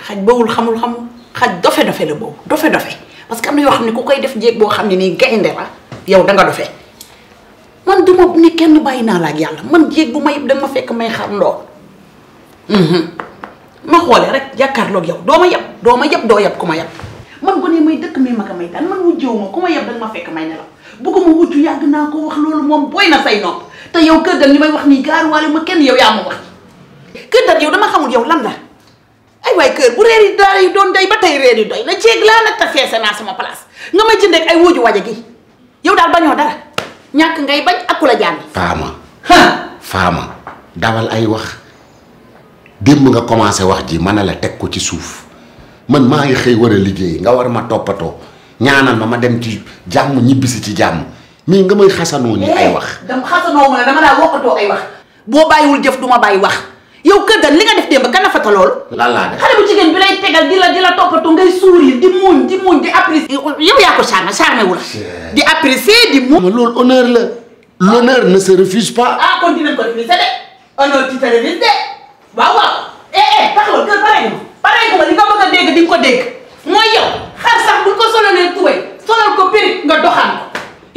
xaj bawul xamul xaj dofe la boobu dofe parce que am na yoo xam ne ku koy def jéeg boo xam ne nii gaynde la yow danga dofe man duma ni kenn bàyyi naa la ak yàlla man jéeg bu ma yëpp danga ma fekk may xar ndoor ma xoolee rek jàkkaarloog yow doo ma yëpp doo yëpp ku ma yëpp man bu ne may dëkk may mag a may daan man wujjoo ma ku ma yëpp danga ma fekk may nelaw bëgguma wujju yàgg naa ko wax loolu moom booy na say nopp te yow kër dal li may wax nii gaaruwaale ma kenn yow yaa ma wax kër dal yow dama xamul yow lan la ay waay kër bu reer yi daal yi doon doy ba tey reer yi doy la jéeg laa nag te feese naa sama place nga may jëndee ak ay wuju waja gi yow daal bañoo dara ñàkk ngay bañ ak ku la jànni faama dawal ay wax démb nga commencé wax ji mën a la teg ko ci suuf man maa ngi xëy war a liggéey nga war ma toppatoo ñaanal ma dem ci jàmm ñibbisi ci jàmm mais nga may xasanoo ni ay wax dama xasanoo ma dama laa wokkatoo ay wax boo bàyyiwul jëf duma bàyyi wax yow kër ga li nga def démb kan a fata loolu lan laa def xale bu jigéen bi lay tegal di la toppatoo ngay sourire di muuñ di apprécier yow yaa ko charmé wu la di apprécier di muuñ loolu honneur la l'honneur ne se refuse pas ah kon dinañ ko refusé de honneur ci télévision de waaw taxawal kër pare ma li nga bëgg a dégg di nga ko dégg mooy yow xar sax bu ko sololee tubéy solal ko périk nga doxaan ko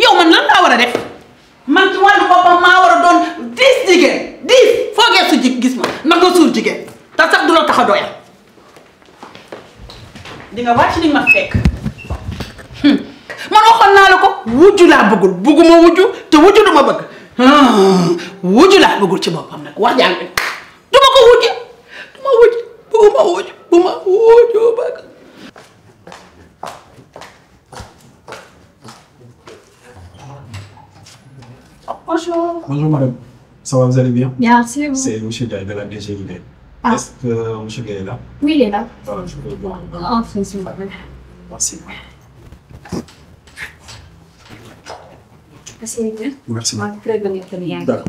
yow man lan laa war a def man ci wàllu boppam maa war a doon 10 jigéen 10 foo geesu gis ma na nga suur jigéen te sax du la tax a doyal di nga wàcc ni ma fekk man waxoon naa la ko wujju laa bëggul bëgguma wujju te wujju du ma bëgg wujju laa bëggul ci boppam nag wax jàng du ma ko wujju bëgguma wujju bu ma wujju bëgg. Bonjour. Bonjour madame. Ça va, vous allez bien? Merci. C'est monsieur Gaye de la DGID. Ah. Est-ce que monsieur Gaye est là? Oui, il est là. Voilà, je veux voir. Enfin, s'il vous plaît. Merci. Assez bien. Merci. Moi, très bien, très bien. D'accord.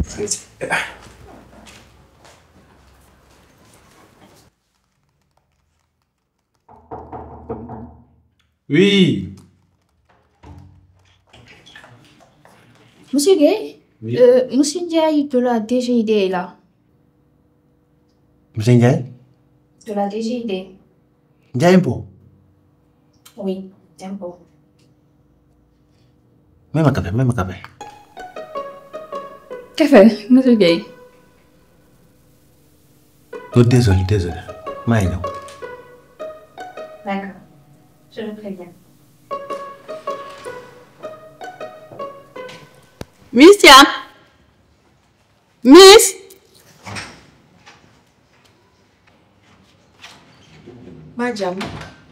Oui. Monsieur Gay, Oui. Monsieur Ndiaye de la DGID est là. Monsieur Ndiaye? De la DGID. Ndiaye Mpo? Oui, tempo. Même un café, même un café. Café, Monsieur Gay. Oh, désolé. Maa ngi ñëw. D'accord. Je le préviens. Miss Thiam Miss maa jàmm.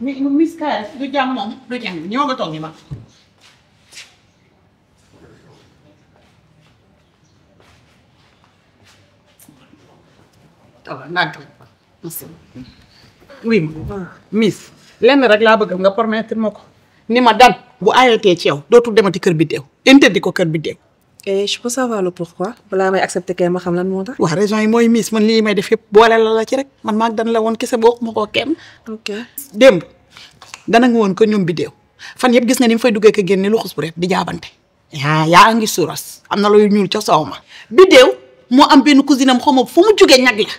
Miss Ka du jàmm moom du jàmm ñoo nga toog ni ma oui Miss lenn rek laa bëgg nga permettre ma ko ni ma dal bu ayatee ci yow dootul demati kër bi deew interdit ko kër bi deew. et je peux savoir le pourquoi balaa may accepter kay ma xam lan moo tax. waaw raison yi mooy Miss man lii may def yëpp boole la ci rek man maag dan la woon kese boo ma koo kenn. ok. démb dana nga woon ko ñoom bi deew fan yëpp gis nga ni mu fay duggee ko génne lu xus bu rek di jaabante. yaa ngi suras am na looy ñuul ca soow ma. bi deew moo am benn cousine am xaw ma fu mu jugee ñag la.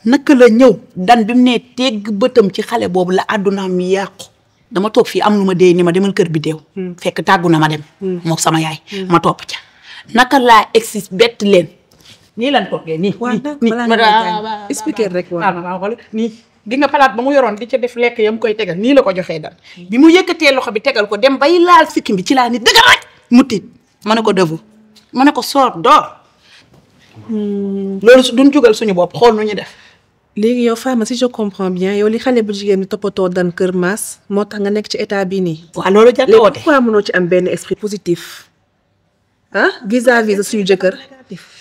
naka la ñëw dan bi mu nee tegg bëtam ci xale boobu la àddunaam yàqu. dama toog fii am lu ma dee ni ma demal kër bi deew. fekk tàggu na ma dem. mook sama yaay. ma topp ca. naka laa exis bett leen. nii lan toogee nii. waaw nag balaa nga expliquer rek waaw. nii gi nga palaat ba mu yoroon di ca def lekk yam koy tegal nii la ko joxee dal bi mu yëkkatee loxo bi tegal ko dem bay laal sikkim bi ci laa ni dëgg rek mu tiit ma ne ko defu ma ne ko soor door. loolu su duñ jugal suñu bopp xool nu ñu def. léegi yow Fama si je comprends bien yow li xale bu jigéen ñi toppatoo dan kër Mass moo tax nga nekk ci état bii nii. waaw loolu jar léegi pourquoi mënoo ci am benn esprit positif ah vis-à-vis de suñu jëkkër.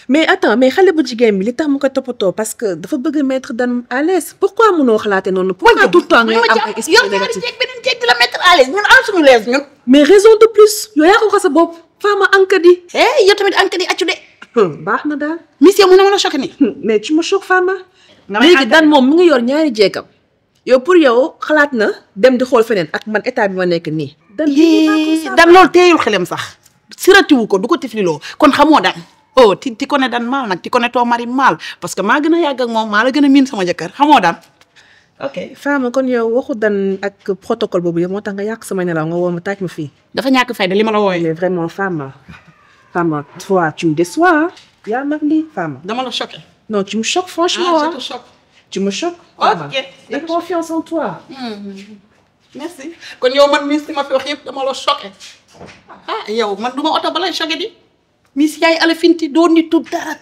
mais attends mais xale bu jigéen bi li tax mu ko toppatoo parce que dafa bëgg mettre dan à l'aise pourquoi mënoo xalaatee noonu. pourquoi tout le temps ngay am ay esprit négatif beneen jeeg di la mettre à l'aise ñun am suñu lees ñun. mais raison de plus yow yaa ko sa bopp Fama encadré. yow tamit encadré accu de. baax na daal. monsieur mu ne ma la choqué nii. mais tu me choques Fama. léegi dan moom mi ngi yor ñaari jeegam. yow pour yow xalaat na dem di xool feneen ak man état bi ma nekk nii. dan loolu teeyul xelam sax. siratiwu ko du ko tifliloo kon xamoo daan oh ti connais Dan mal nag ti connais ton mari mal parce que maa gën a yàgg ak moom maa la gën a miin sama jëkkër xamoo Dan. ok Fama kon yow waxu Dan ak protocole boobu yëpp moo tax nga yàq sama nelaw nga woo ma taaj ma fii. dafa ñàkk fayda li ma la wooyee. mais vraiment Fama toi tu me déçois. yaa mag lii Fama. dama la choqué. non tu me choques franchement. je te choque. tu me choques. ok j'ai confiance en toi. merci kon yow man mii si ma fi wax yëpp dama la choqué yow man du ma oto ba lay choqué di Miss yaay Alafinti doo nitu dara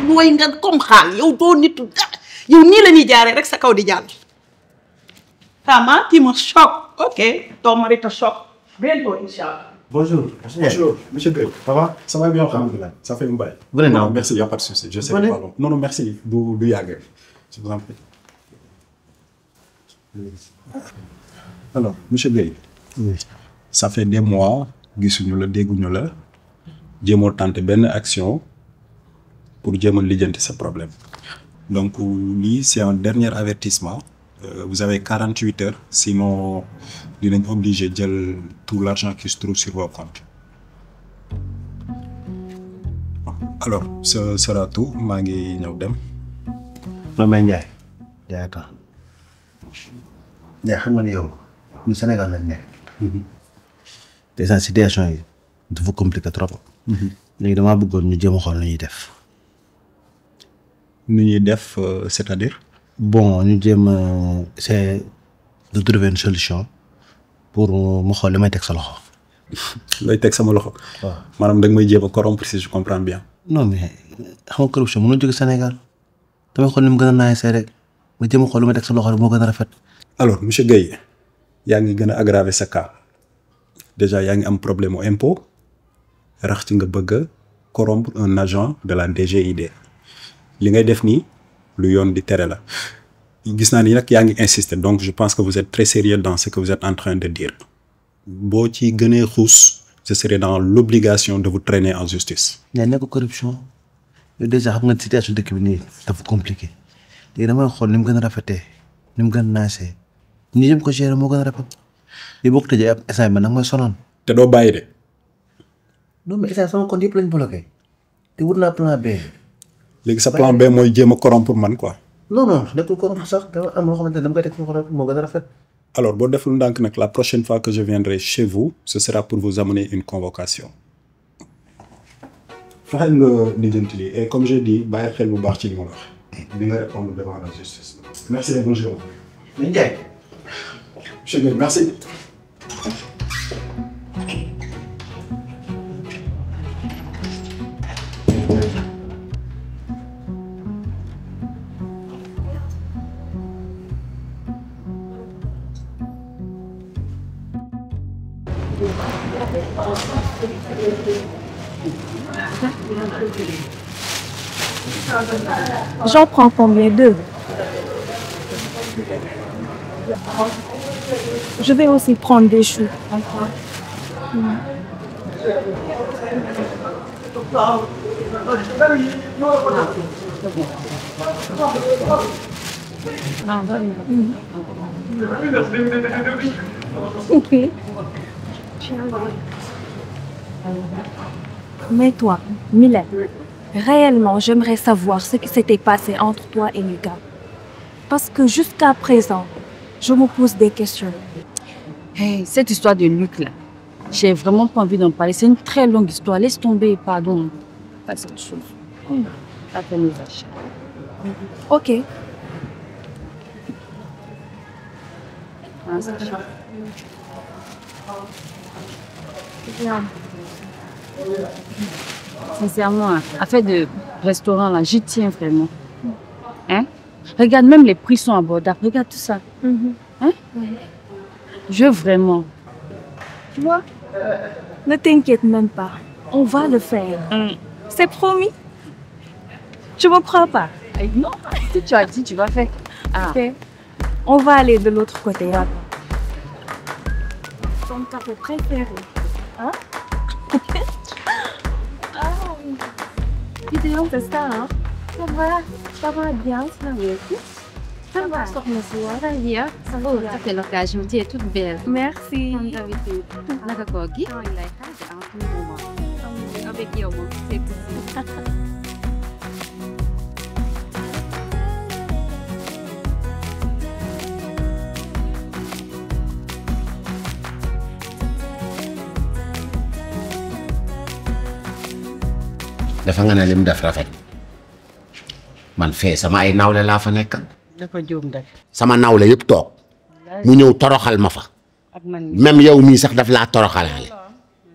nooy nga comme xaal yow doo nitu dara yow nii la ñuy jaaree rek sa kaw di jàll. Fama tu me choques. ok ton mari te choque. bientôt inchallah. Bonjour. Bonjour, monsieur Gueye. Ça va? Ça va bien, alhamdoulilah. Ça fait un bail. Venez, Non, non. merci, il n'y a pas de souci. Je sais Venez. pas. Pardon. Non, merci. Du Yagé. Je vous en prie. Alors, monsieur Gueye. Oui. Ça fait des mois, gisuñu la dégguñu la jéemoo tenté benn action pour jéem a lijjanti sa problème. Donc, lii c'est un dernier avertissement. Vous avez 48 heures, sinon dinañ obligé jël tout l'argent qui se trouve sur vos comptes. Alors, ce sera tout. maa ngi ñëw dem. non mais Ndiaye. Ndiaye attends. Ndiaye xam nga ni yow ñu Sénégal lañ nekk. déjà situation yi dafa compliqué trop. léegi damaa bëggoon ñu jéem a xool nu ñuy def. nu ñuy def c'est-à-dire. bon ñu jéem a essayer de trouver une solution pour mu xool li may teg sa loxo. looy teg sama loxo. waaw maanaam da nga may jéem a corrompre si je comprends bien. non mais xam nga corruption mënoo jóge Sénégal damay xool ni mu gën a naay see rek ma jéem a xool li may teg sa loxo rek moo gën a rafet. Alors monsieur Gueye yaa ngi gën a aggraver sa cas déjà yaa ngi am problème mu impôt rax ci nga bëgg a corrompre un agent de la DGID li ngay def nii lu yoon di tere la gis naa ni nag yaa ngi insister donc je pense que vous êtes très sérieux dans ce que vous êtes en train de dire boo ci gënee xuus je serai dans l'obligation de vous traîner en justice. ñaa nekk corruption yow déjà xam nga situation dëkk bi nii dafa compliqué léegi damay xool ni mu gën a rafetee ni mu gën a naasee ñu jëm ko gérer moo gën a rafet yi boo ko tëjee ab instant bi nag mooy sonal. te doo bàyyi de. non mais instant sama compte yëpp lañ bloqué te wut naa plan B. léegi sa plan B mooy jéem a corrompre man quoi. non non nekkul corrompre sax dama am loo xamante ne dama koy teg sama xol moo gën a rafet. Alors boo deful ndànk nag la prochaine fois que je viendrai chez vous ce sera pour vous amener une convocation. fexeel nga lijjanti lii et comme j'ai dit bàyyi xel bu baax ci li ma la wax. di nga répondre devant la justice. merci et bonjour. mais Ndiaye. Monsieur Gueye merci. J'en prends combien? 2? Je vais aussi prendre des choux. Ok. Mais toi, Mylène, réellement, j'aimerais savoir ce qui s'était passé entre toi et Lucas. Parce que jusqu'à présent, je me pose des questions. Hey, cette histoire de Luc là, j'ai vraiment pas envie d'en parler. C'est une très longue histoire. Laisse tomber, pardon. Pas cette chose. Ça fait nos achats. Ok. Ah, c'est chaud. Sincèrement, affaire de restaurant là, j'y tiens vraiment. Hein? Regarde, même les prix sont abordables. Regarde tout ça. Hein? Je veux vraiment. Tu vois, ne t'inquiète même pas. On va le faire. C'est promis. Tu me crois pas? Non, si tu as dit, tu vas faire. Ah. Ok. On va aller de l'autre côté. Ton café préféré. Hein? Vidéo, c'est ça, hein? Ça va bien, ça va. Ça va. Ça bien. Ça va. Ça fait l'occasion. Tu es toute belle. Merci. Comme d'habitude. Naka koor gi. avec qui au moins, c'est possible. dafa nga ne lim def rafet man fee sama ay nawle laa fa nekkal dafa juum rek. sama nawle yëpp toog mu ñëw toroxal ma fa ak man même yow mii sax daf laa toroxalaale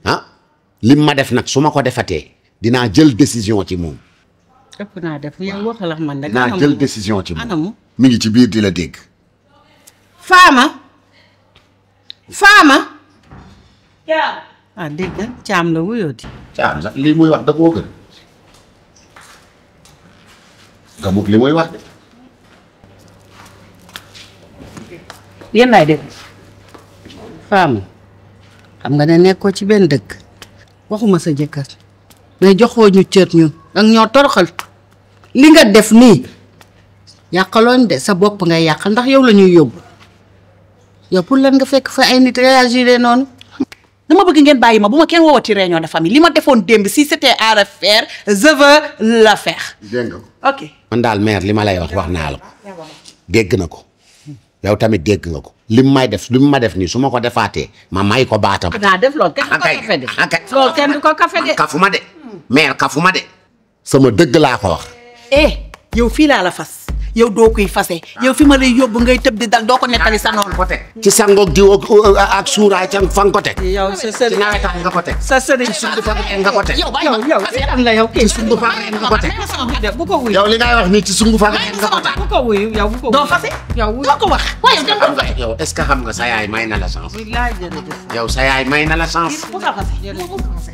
ah lim ma def nag su ma ko defatee dinaa jël décision ci moom. ëpp naa def yow waxal ak man rek. dinaa jël décision ci moom anamu mi ngi ci biir di la dégg. Fama. Caam. ah dégg nga Caam la wuyoo di. Caam sax lii muy wax da koo gën. gamut li muy wax de. yéen laay dégg. Fama xam nga ne nekkoo ci benn dëkk waxuma sa jëkkër mais joxoo ñu cër ñun ak ñoo toroxal li nga def nii yàqaloon de sa bopp ngay yàqal ndax yow la ñuy yóbbu yow pour lan nga fekk fa ay nit réagir noonu. dama bëgg ngeen bàyyi ma bu ma kenn woowati réunion de famille li ma defoon démb si c'était à refaire je veux la faire. dégg nga ko. ok. man daal mère li ma lay wax naa la ko dégg na ko yow tamit dégg nga ko lim may def lim ma def nii su ma ko defaatee ma may ko baatam. daa def loolu kenn du ko kafe de. loolu kenn du ko kafe de. kafuma de mère kafuma de. sama dëgg laa ko wax. yow fii laa la fas yow doo koy fase yow fi ma lay yóbbu ngay tëb di dal doo ko nettali sa noonu. ci sangoog diw ak suuraay ca fa nga ko teg. yow sa sëriñ ci nawetaan nga ko teg. sa sëriñ ci sundu fa nga ko teg. yow seetaan la yow kii. ci sundu fa nga ko teg. bu ko wuyu. yow li ngay wax nii ci sundu fa nga ko teg. bu ko wuyu yow bu ko wuyu. doo fase yow wuyu doo ko wax. waaye yow xam nga yow est-ce que xam nga sa yaay may na la chance. billaay jërëjëf. yow sa yaay may na la chance. bu ko fase.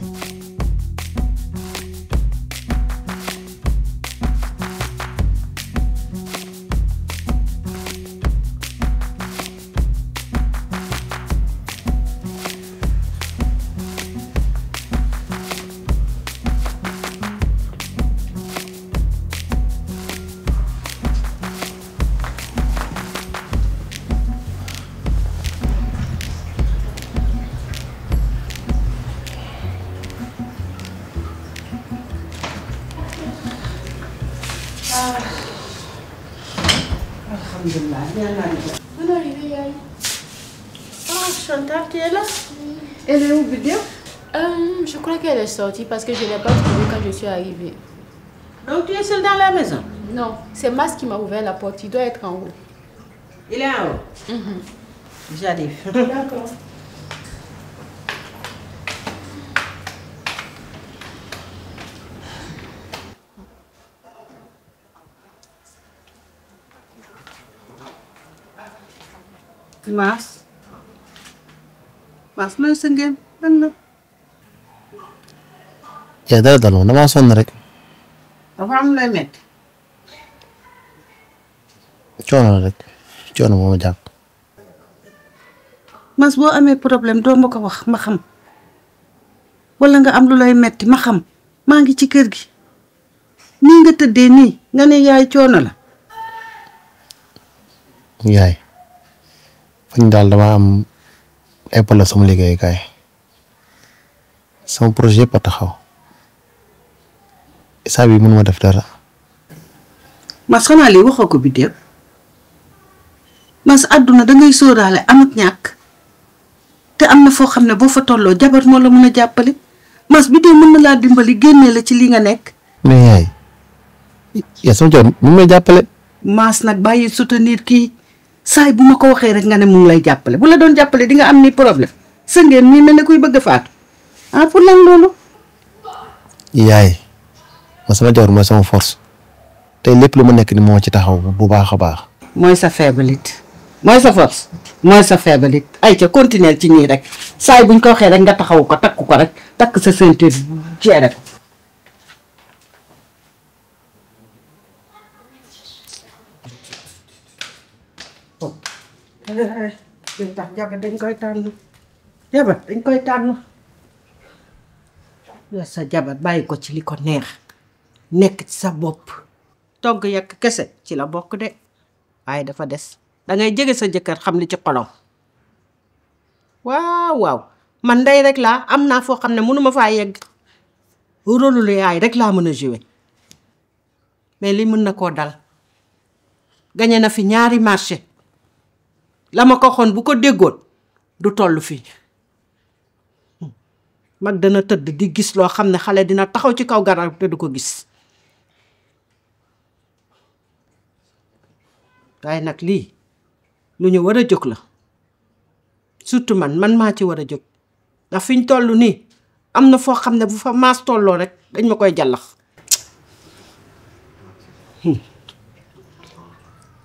On est arrivé, Yaï. Ah, Chantal, tu es là? Elle est où, vidéo? Je crois qu'elle est sortie parce que je ne l'ai pas trouvée quand je suis arrivée. Donc tu es seule dans la maison? Non, c'est Mas qui m'a ouvert la porte. Il doit être en haut. Il est en haut? J'arrive. D'accord. Mas nooy sa ngeen lan la. yaa dara dal ma damaa sonn rek. dafa am lay metti. coono la rek coono moo ma jàpp. Mas boo amee problème doo ma ko wax ma xam wala nga am lu lay metti ma xam maa ngi ci kër gi nii nga tëddee nii nga ne yaay coono la. yaay fañ daal dama am ay problème sama liggéeyukaay sama projet yëpp a taxaw saa bi mënuma def dara. Mas xanaa lii waxoo ko Bidew Mas àdduna dangay sóoraale am ak ñàkk te am na foo xam ne boo fa tolloo jabar moo la mën a jàppale Mas Bidew mën na laa dimbali génnee la ci li nga nekk. mais yaay yaa sama joor mu may jàppale. Mas nag bàyyi soutenir kii saay bu ma ko waxee rek nga ne mu ngi lay jàppale bu la doon jàppale di nga am ni problème sa ngeen mii mel ne kuy bëgg a faatu ah pour lan loolu. yaay ma sama joor mooy sama force tey lépp lu ma nekk ni moo ci taxaw bu baax a baax. mooy sa faiblesse mooy sa force mooy sa faiblesse ay ca continuer ci ñii rek saay buñ ko waxee rek nga taxaw ko takk ko rek takk sa ceinture jeere ko. li tax jabar dañ koy tànn jabar dañ koy tànn yor sa jabar bàyyi ko ci li ko neex nekk ci sa bopp togg yekk kese ci la bokk de waaye dafa des dangay jege sa jëkkër xam li ci xolom waaw waaw man ndey rek laa am naa foo xam ne mënuma faa yegg rôle lu yaay rek laa mën a jouer mais li mën na koo dal gañe na fi ñaari marché la ma ko xoon bu ko déggoon du toll fii mag dana tëdd di gis loo xam ne xale dina taxaw ci kaw garab te du ko gis waaye nag lii lu ñu war a jóg la surtout man maa ci war a jóg ndax fi ñu toll nii am na foo xam ne bu fa maas tolloo rek dañ ma koy jàllax.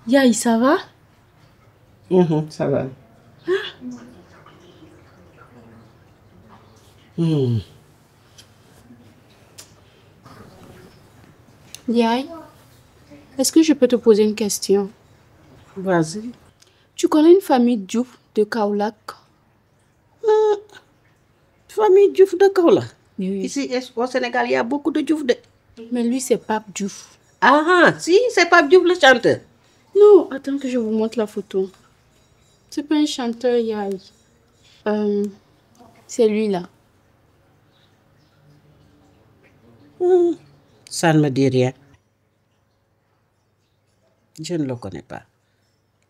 Yaay, ça va? Ça va. Yaay, est-ce que je peux te poser une question? Vas-y. Tu connais une famille Diouf de Kaolack? Famille Diouf de Kaolack? Oui. Ici, au Sénégal, il y a beaucoup de Diouf de... Mais lui, c'est Pape Diouf. Ah, si, c'est Pape Diouf le chanteur. Non, attends que je vous montre la photo. C'est pas un chanteur, Yaay. C'est lui là. Ça ne me dit rien. Je ne le connais pas.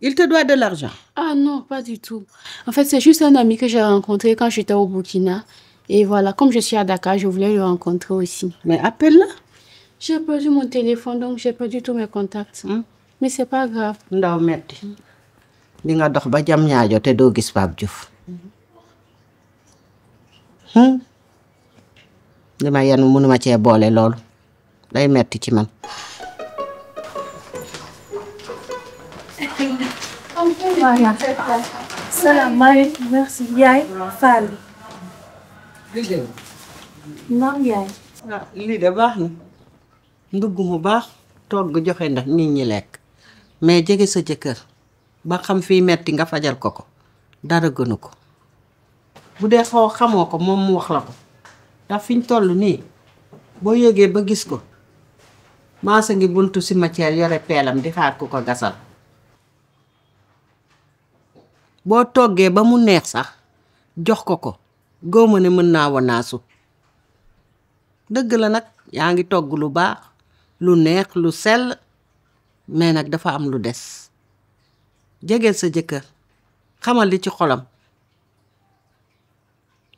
Il te doit de l'argent? Ah non, pas du tout. En fait, c'est juste un ami que j'ai rencontré quand j'étais au Burkina. Et voilà, comme je suis à Dakar, je voulais le rencontrer aussi. Mais appelle-le. J'ai perdu mon téléphone, donc j'ai perdu tous mes contacts. Mais c'est pas grave. Ndaw metti di nga dox ba jam ñaajo te doo gis Pape Diouf. li ma yenu mënuma cee boole loolu day metti ci man. Salaamaaleykum. Merci. Yaay Fall. Naam yaay. lii de baax na ndugg mu baax togg joxe ndax nit ñi lekk mais jege sa jëkkër ba xam fii metti nga fajal ko dara gënu ko bu dee xamoo ko moom mu wax la ko ndax fiñ toll nii boo yëgee ba gis ko maasa ngi buntu cimetière yore peelam di xaar ku ko gasal boo toggee ba mu neex sax jox ko góoma ne mën naa wanaasu dëgg la nag yaa ngi togg lu baax lu neex lu sell mais nag dafa am lu des jegeel sa jëkkër xamal li ci xolam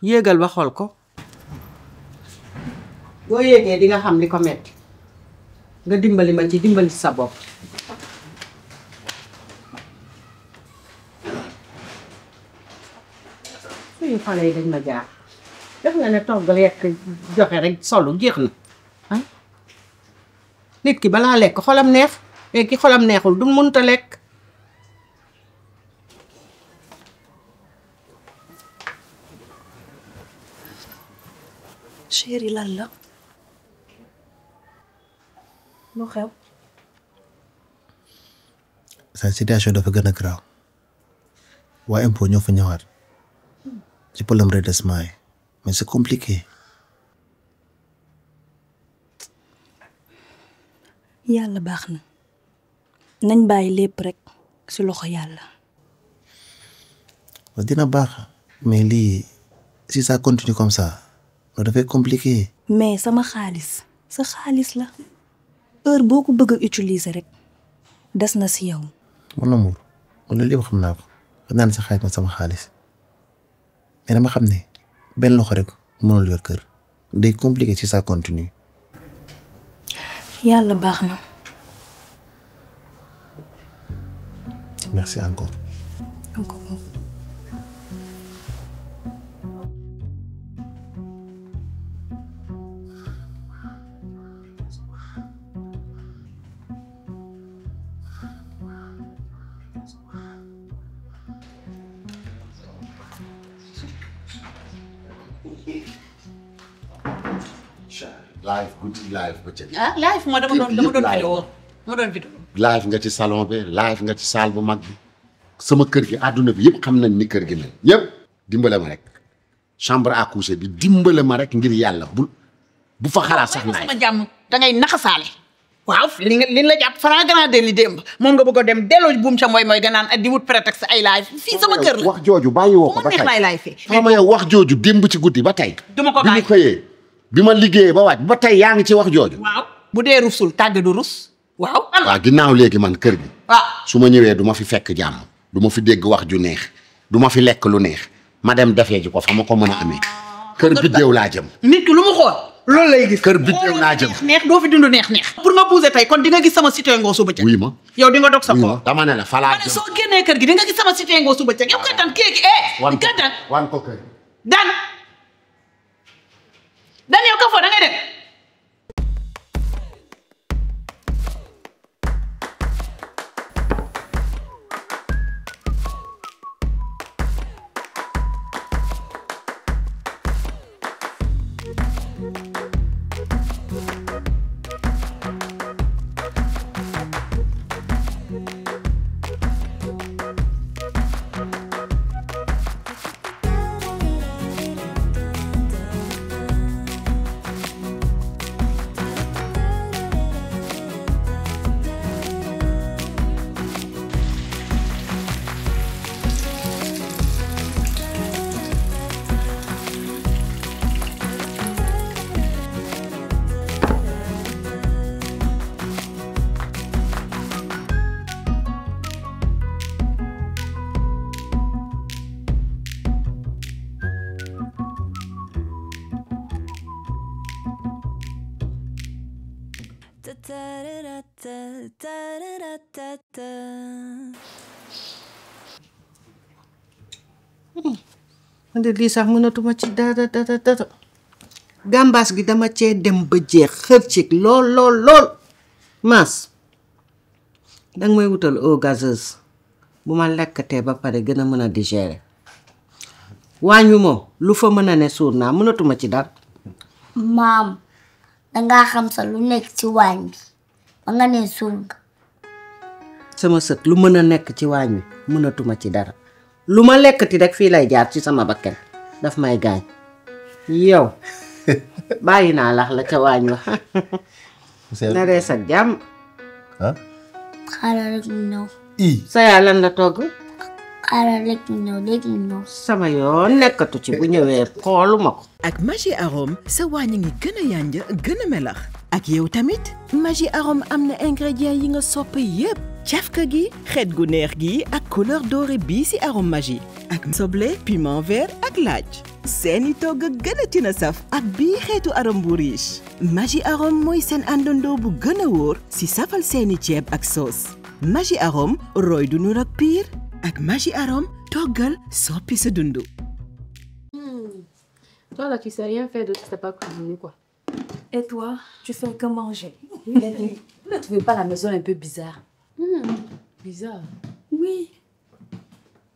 yéegal ba xool ko boo yéegee di nga xam li ko metti nga dimbali ma ci dimbali sa bopp suñu xale yi dañ ma jaar def nga ne togg lekk joxe rek solu jeex na ah nit ki balaa lekk xolam neex mais ki xolam neexul du mënta lekk. chéri lan la lu xew. sa situation dafa gën a graaw waa impôt ñoo fa ñëwaat ci problème redressement yi mais c'est compliqué. yàlla baax na nañ bàyyi lépp rek ci loxo yàlla. dina baax mais lii si ça continue comme ça loolu dafay compliqué. mais sama xaalis sa xaalis la heure boo ko bëgg a utiliser rek des na ci yow. mon amour loolu lépp xam naa ko xam naa ne sa xaalis ma sama xaalis mais dama xam ne benn loxo rek mënul yor kër day compliqué si ça continue. yàlla baax na. merci encore. live guddi live bëccëg. ah live moo dama doon vidéo live nga ci salon bi live nga ci salle bu mag bi sama kër gi àdduna bi yëpp xam nañ ni kër gi mel ñëpp dimbale ma rek chambre à coucher bi dimbale ma rek ngir yàlla bu fa xalaat sax naay sama jàmm dangay naxasaale waaw li la jàpp Franc Grand Délit démb moom nga bëgg a dem delloo buum ca mooy nga naan di wut prétexte ay live fii sama kër la wax jooju bàyyi woo ko ba tey neex laay live fii xam nga yow wax jooju démb ci guddi ba tey duma ko bi ñu xëyee bi ma liggéeyee ba wàcc ba tey yaa ngi ci wax jooju. waaw bu dee rusul tàgg du rus waaw. waaw ginnaaw léegi man kër gi. su ma ñëwee du ma fi fekk jàmm du ma fi dégg wax ju neex du ma fi lekk lu neex ma dem defee ji ko fa ma ko mën a amee. kër biddéew laa jëm. nit ki lu mu xool loolu lay gis. kër biddéew laa jëm. neex doo fi dund neex. pour nga bouger tey kon di nga gis sama cité ngoo suba ca. wuy ma yow di nga dog sa koor. dama ne la fa laa jëm. soo génnee kër gi di nga gis sama cité ngoo suba ca yow kattan kéegi kattan. wan ko kër. Dan yow ka foo da ngay dem. man de lii sax mënatuma ci dara. gàmbaas gi dama cee dem ba jeex xër ci lool Mass danga may wutal eau gazeuse bu ma lekkatee ba pare gën a mën a digérer waañ wi moom lu fa mën a ne suur naa mënatuma ci dara. maam dangaa xam sa lu nekk ci waañ bi ba nga ne suur nga. sama sët lu mën a nekk ci waañ wi mënatuma ci dara lu ma lekkati rek fii lay jaar ci sama bakken daf may gaañ yow bàyyi naa lax la ca waañ wa na rees ak jàmm. xaaral rek mu ñëw. sa yaa lan la togg. xaaral rek mu ñëw léegi mu ñëw. sama yoon nekkatu ci bu ñëwee xooluma ko. ak Maggi Arôme sa waañ a ngi gën a yànj gën a melax ak yow tamit Maggi Arôme am na ingrédients yi nga sopp yépp cafka gi xeet gu neex gi ak couleur dorée bii ci arôme Maggi ak soble piment vert ak laaj seeni togg gën a tina saf ak bii xeetu arôme bu riche Maggi Arôme mooy seen àndandoo bu gën a wóor ci safal seeni ceeb ak sauce Maggi Arôme roy du nur ak piir ak Maggi Arôme toggal soppi sa dundu. Toi là tu sais rien faire de tout, t'as pas cuisiné quoi. Et toi, tu fais que manger. Vous ne trouvez pas la maison un peu bizarre? Bizarre. Oui.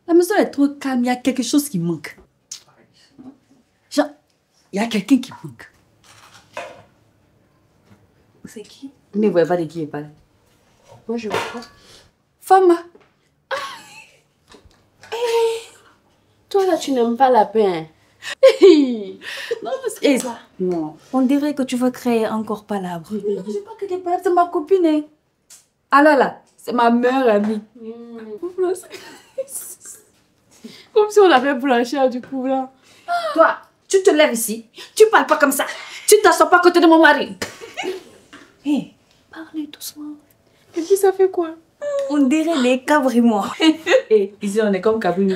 La maison est trop calme, il y a quelque chose qui manque. Genre, il y a quelqu'un qui manque. C'est qui? Ne voyez pas de qui il parle. Moi je vois pas. Femme. Toi là tu n'aimes pas la paix. Non, mais c'est... Non. On dirait que tu veux créer encore palabre. Je ne sais pas que t'es pas, c'est ma copine. Hein. Ah là, c'est ma meilleure amie. Comme si on avait blanchir du coup là. Toi, tu te lèves ici, tu parles pas comme ça. Tu t'assois pas à côté de mon mari. Hé, parlez doucement. Et puis ça fait quoi? On dirait les cabriments. Ici on est comme cabriments.